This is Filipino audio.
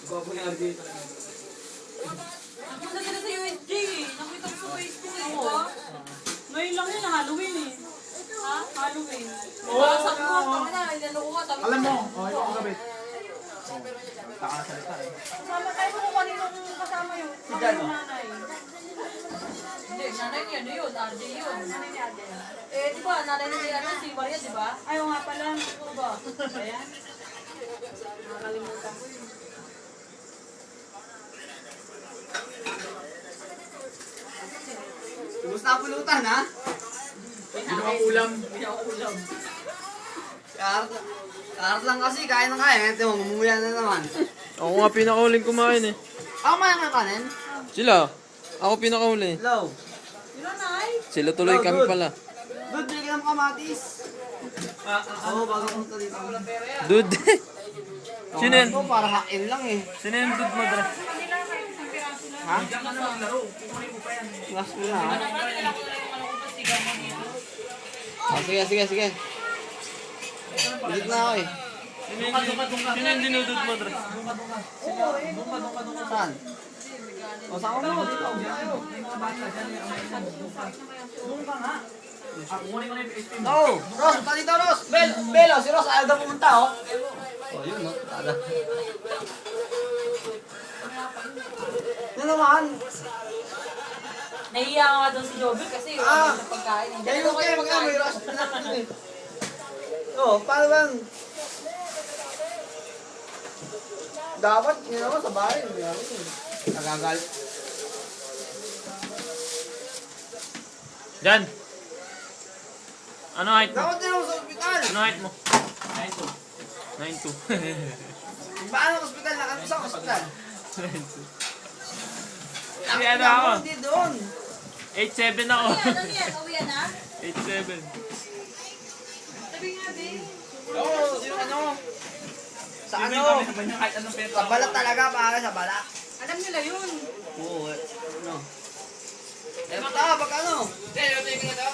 Gwapo ni RJ talaga. Punta sila sa USG. Nakita ko sa Facebook eh. Diba? Ngayon lang yun, Halloween eh. Ha? Halloween. Diba? Sabi ko, tama na, inano ko nga. Sabi ko, Alam mo, okay ko kabit. Taka salita eh. kasama tayo kung kaninong kasama yun. Kami yung nanay. Hindi, nanay niya, ano yun? RJ yun. Nanay ni RJ. Eh, di ba, nanay ni RJ, si Maria, di ba? Ayaw nga pala. Ano ba? Ayan. Nakakalimutan ko yun. Kumusta ang pulutan, ha? Ginawang ulam. Pinauulam. Karat lang kasi, kain na kain. Ito, mamumuya na naman. Ako nga pinakauling kumain eh. Ako mayang ng kanin? Sila. Ako pinakauli. Hello. Yun na, Nay. Sila tuloy Oh, kami good. pala. Dude, bili ka ng kamatis. Oo, bago punta dito. Dude. Sino yan? Ito, para hain lang eh. Sino yung dude mo, Dre? Ha? Diyan ka na maglaro. Kukunin mo pa yan. Last mo na, ha? Oh, sige. Ulit na ako eh. Sino yung dinudud mo, Dre? Saan? O, saan ko mo? Dito, tayo. Doon ka nga. Kukunin ko na yung HP mo. No! Ross, punta dito, Ross! Belo, si Ross, ayaw daw pumunta, oh. Oh, yun, no? Tada. Yan naman. Nahiya nga doon si Jobel kasi yun. Ah. Sa pagkain. Kaya yung kayo, may Ross. Oh, paano ba? Dapat, yun naman, sa bahay. Nagagal. Jan! Ano height mo? Dapat din ako sa ospital. Ano height mo? 9'2". Paano sa ospital? Nakano sa ospital? 9'2". Kasi ano ako? Hindi doon. 8'7 ako. Ano yan? Uwi na? 8'7". Sabi nga, babe. Oo, yung ano? Sa ano? Sabay niya kahit anong pera. Sa balat talaga, pare, sa balat. Alam nila yun. Oo, ano? Eh, baka, pag ano? Hindi, ito yung ganito.